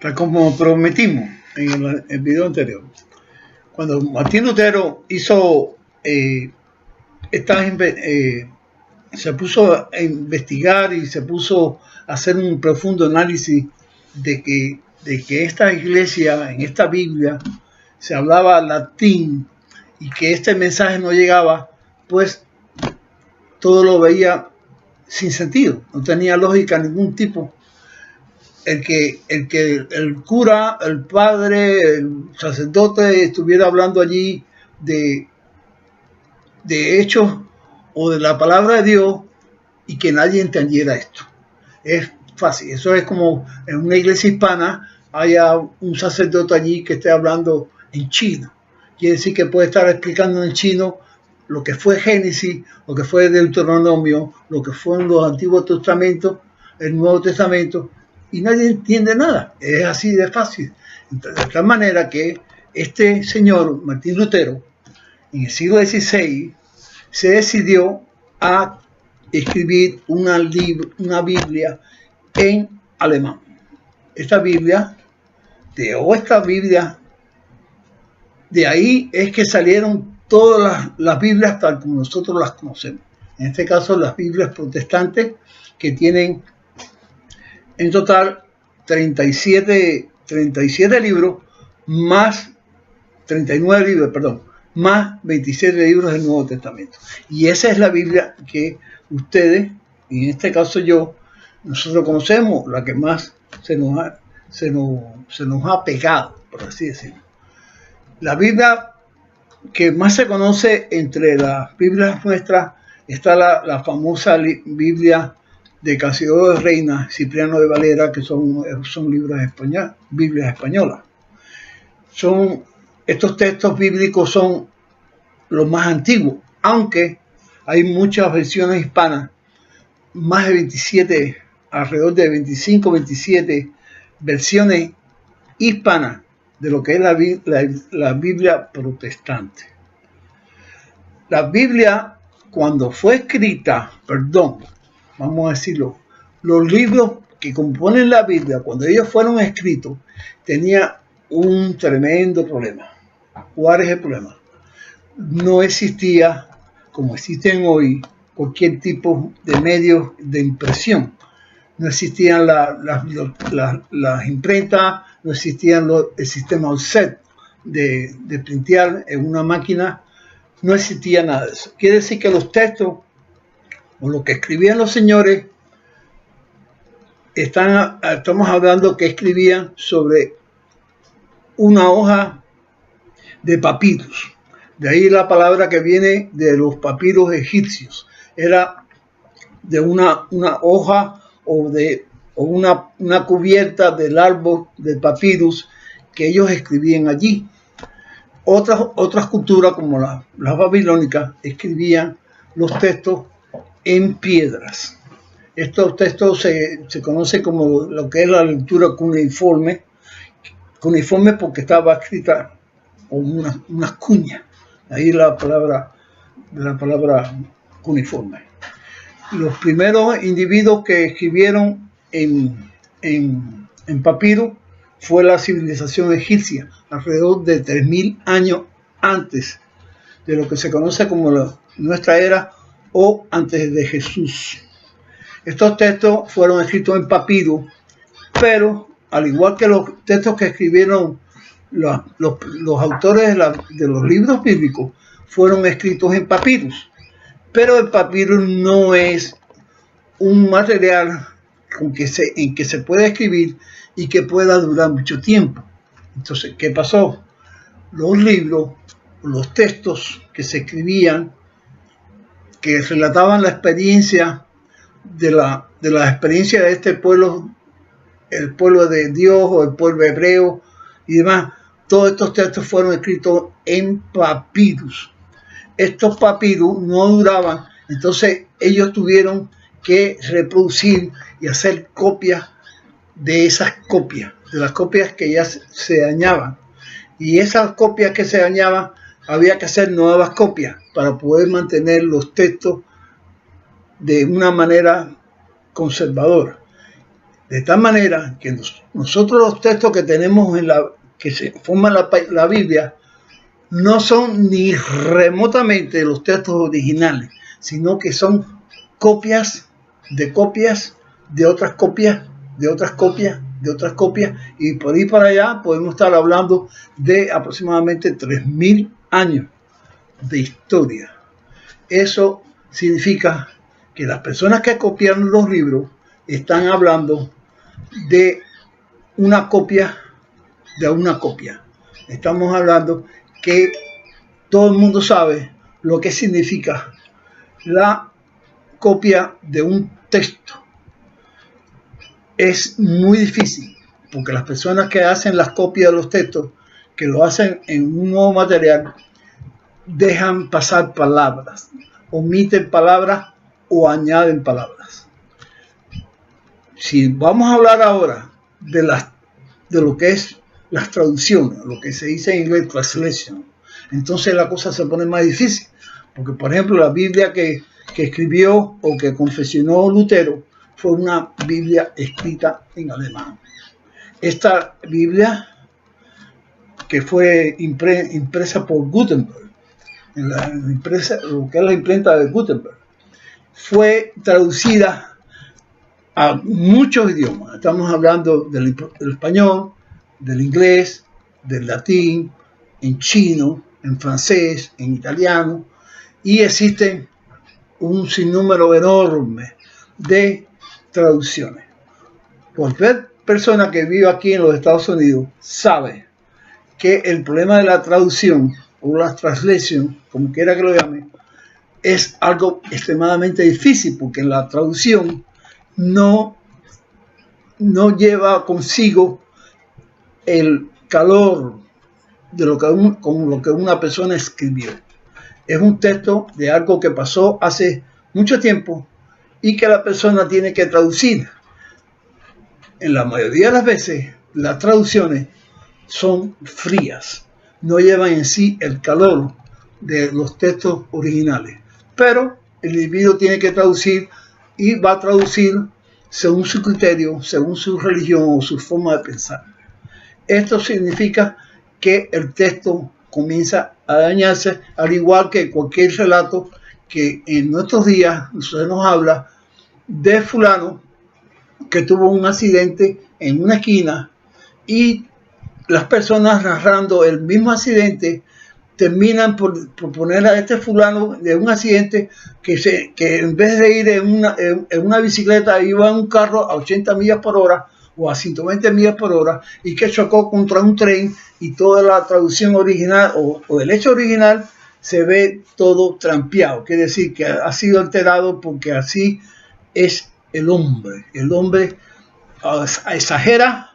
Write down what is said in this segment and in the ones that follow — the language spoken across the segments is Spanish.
Tal como prometimos en el video anterior. Cuando Martín Lutero hizo se puso a investigar y se puso a hacer un profundo análisis de que esta iglesia, en esta Biblia, se hablaba latín y que este mensaje no llegaba, pues todo lo veía sin sentido, no tenía lógica ningún tipo. El cura, el padre, el sacerdote estuviera hablando allí de hechos o de la palabra de Dios y que nadie entendiera esto. Es fácil. Eso es como en una iglesia hispana haya un sacerdote allí que esté hablando en chino. Quiere decir que puede estar explicando en chino lo que fue Génesis, lo que fue Deuteronomio, lo que fue en los Antiguos Testamentos, el Nuevo Testamento, y nadie entiende nada. Es así de fácil. Entonces, de tal manera que este señor, Martín Lutero, en el siglo XVI, se decidió a escribir una Biblia en alemán. Esta Biblia, de ahí es que salieron todas las Biblias tal como nosotros las conocemos. En este caso, las Biblias protestantes, que tienen en total 37 libros, más 39 libros, perdón, más 27 libros del Nuevo Testamento. Y esa es la Biblia que ustedes, en este caso nosotros conocemos, la que más se nos ha pegado, por así decirlo. La Biblia que más se conoce entre las Biblias nuestras está la famosa Biblia de Casiodoro de Reina, Cipriano de Valera, que son libros españoles, Biblias españolas. Estos textos bíblicos son los más antiguos, aunque hay muchas versiones hispanas, más de 27, alrededor de 25, 27 versiones hispanas de lo que es la Biblia protestante. La Biblia, cuando fue escrita, vamos a decirlo, los libros que componen la Biblia, cuando ellos fueron escritos, tenía un tremendo problema. ¿Cuál es el problema? No existía, como existen hoy, cualquier tipo de medios de impresión. No existían las imprentas, no existían el sistema offset de printear en una máquina, no existía nada de eso. Quiere decir que los textos o lo que escribían los señores, estamos hablando que escribían sobre una hoja de papyrus. De ahí la palabra que viene de los papiros egipcios. Era de una hoja o una cubierta del árbol del papyrus que ellos escribían allí. Otras culturas como las babilónicas escribían los textos en piedras. Estos textos se conocen como lo que es la lectura cuneiforme porque estaba escrita con unas cuñas. Ahí la palabra cuneiforme. Los primeros individuos que escribieron en papiro fue la civilización egipcia, alrededor de 3000 años antes de lo que se conoce como nuestra era o antes de Jesús. Estos textos fueron escritos en papiro, pero al igual que los textos que escribieron los autores de los libros bíblicos, fueron escritos en papirus. Pero el papiro no es un material en que se puede escribir y que pueda durar mucho tiempo. Entonces, ¿qué pasó? Los libros, los textos que se escribían, que relataban la experiencia de la experiencia de este pueblo, el pueblo de Dios o el pueblo hebreo y demás, todos estos textos fueron escritos en papirus. Estos papirus no duraban, entonces ellos tuvieron que reproducir y hacer copias de esas copias, de las copias que ya se dañaban. Y esas copias que se dañaban, había que hacer nuevas copias para poder mantener los textos de una manera conservadora. De tal manera que nosotros los textos que tenemos que se forman la Biblia no son ni remotamente los textos originales, sino que son copias de copias de otras copias de otras copias de otras copias, y por ahí para allá podemos estar hablando de aproximadamente 3000 años de historia. Eso significa que las personas que copiaron los libros están hablando de una copia de una copia. Estamos hablando que todo el mundo sabe lo que significa la copia de un texto. Es muy difícil porque las personas que hacen las copias de los textos, que lo hacen en un nuevo material, dejan pasar palabras, omiten palabras o añaden palabras. Si vamos a hablar ahora de lo que es las traducciones, lo que se dice en inglés translation, entonces la cosa se pone más difícil, porque por ejemplo la Biblia que escribió o que confeccionó Lutero fue una Biblia escrita en alemán. Esta Biblia, que fue impresa por Gutenberg, lo que es la imprenta de Gutenberg, fue traducida a muchos idiomas. Estamos hablando del español, del inglés, del latín, en chino, en francés, en italiano, y existen un sinnúmero enorme de traducciones. Cualquier persona que vive aquí en los Estados Unidos sabe que el problema de la traducción o la translation, como quiera que lo llame, es algo extremadamente difícil, porque la traducción no lleva consigo el calor de lo que una persona escribió. Es un texto de algo que pasó hace mucho tiempo y que la persona tiene que traducir. En la mayoría de las veces, las traducciones son frías, no llevan en sí el calor de los textos originales. Pero el individuo tiene que traducir y va a traducir según su criterio, según su religión o su forma de pensar. Esto significa que el texto comienza a dañarse, al igual que cualquier relato que en nuestros días se nos habla de fulano que tuvo un accidente en una esquina, y las personas narrando el mismo accidente terminan por poner a este fulano de un accidente que en vez de ir en una bicicleta iba en un carro a 80 millas por hora o a 120 millas por hora, y que chocó contra un tren, y toda la traducción original o del hecho original se ve todo trampeado. Quiere decir que ha sido alterado, porque así es el hombre. El hombre exagera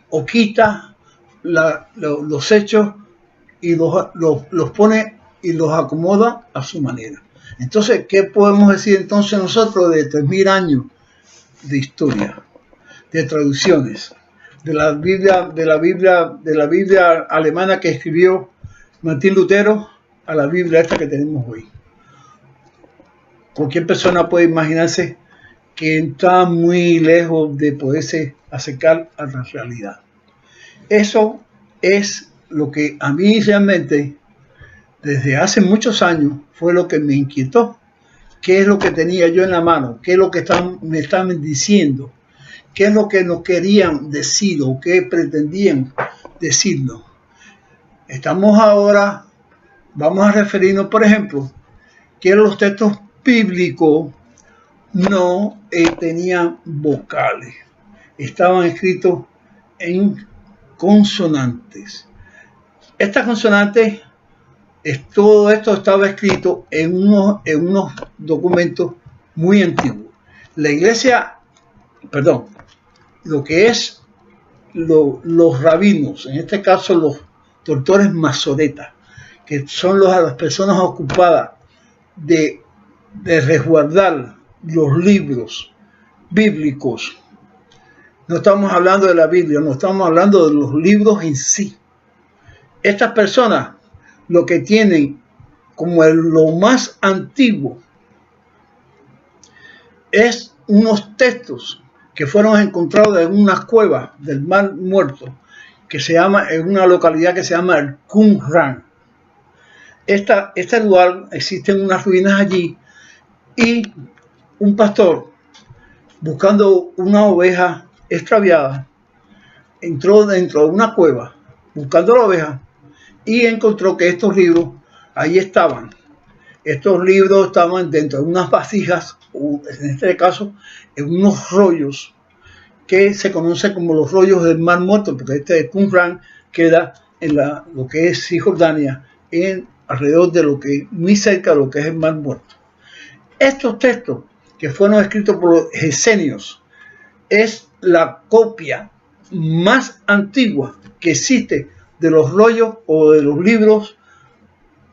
o quita los hechos y los pone y los acomoda a su manera. Entonces, ¿qué podemos decir entonces nosotros de 3000 años de historia, de traducciones, de la Biblia alemana que escribió Martín Lutero a la Biblia esta que tenemos hoy? Cualquier persona puede imaginarse que está muy lejos de poderse acercar a la realidad. Eso es lo que a mí realmente, desde hace muchos años, fue lo que me inquietó. ¿Qué es lo que tenía yo en la mano? ¿Qué es lo que me estaban diciendo? ¿Qué es lo que nos querían decir o qué pretendían decirnos? Vamos a referirnos, por ejemplo, que los textos bíblicos no tenían vocales. Estaban escritos en consonantes. Estas consonantes, todo esto estaba escrito en unos documentos muy antiguos. La iglesia, lo que es los rabinos, en este caso los doctores masoretas, que son las personas ocupadas de resguardar los libros bíblicos. No estamos hablando de la Biblia, no estamos hablando de los libros en sí. Estas personas lo que tienen como lo más antiguo es unos textos que fueron encontrados en unas cuevas del Mar Muerto, que se llama, en una localidad que se llama el Qumran. Este lugar, existen unas ruinas allí, y un pastor, buscando una oveja extraviada, entró dentro de una cueva buscando la oveja y encontró que estos libros ahí estaban. Estos libros estaban dentro de unas vasijas, en este caso en unos rollos que se conocen como los rollos del Mar Muerto, porque este Qumran queda en lo que es Cisjordania, alrededor de lo que, muy cerca de lo que es el Mar Muerto. Estos textos que fueron escritos por los esenios es la copia más antigua que existe de los rollos o de los libros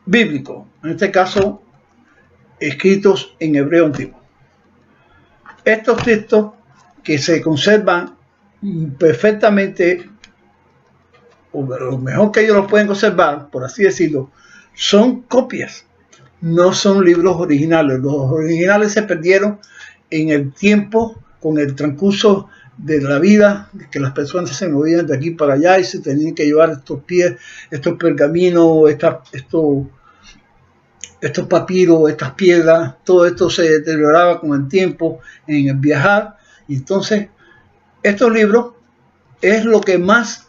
bíblicos, en este caso escritos en hebreo antiguo. Estos textos que se conservan perfectamente, o lo mejor que ellos los pueden conservar, por así decirlo, son copias, no son libros originales. Los originales se perdieron en el tiempo, con el transcurso de la vida, que las personas se movían de aquí para allá y se tenían que llevar estos pergaminos, estos papiros, estas piedras. Todo esto se deterioraba con el tiempo en el viajar, y entonces estos libros es lo que más,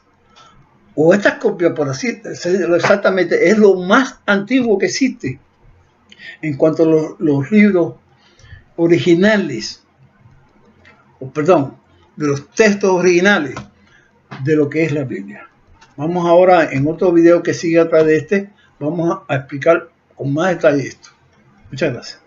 o estas copias, por así decirlo exactamente, es lo más antiguo que existe en cuanto a los libros originales, de los textos originales de lo que es la Biblia. Vamos ahora, en otro video que sigue atrás de este, vamos a explicar con más detalle esto. Muchas gracias.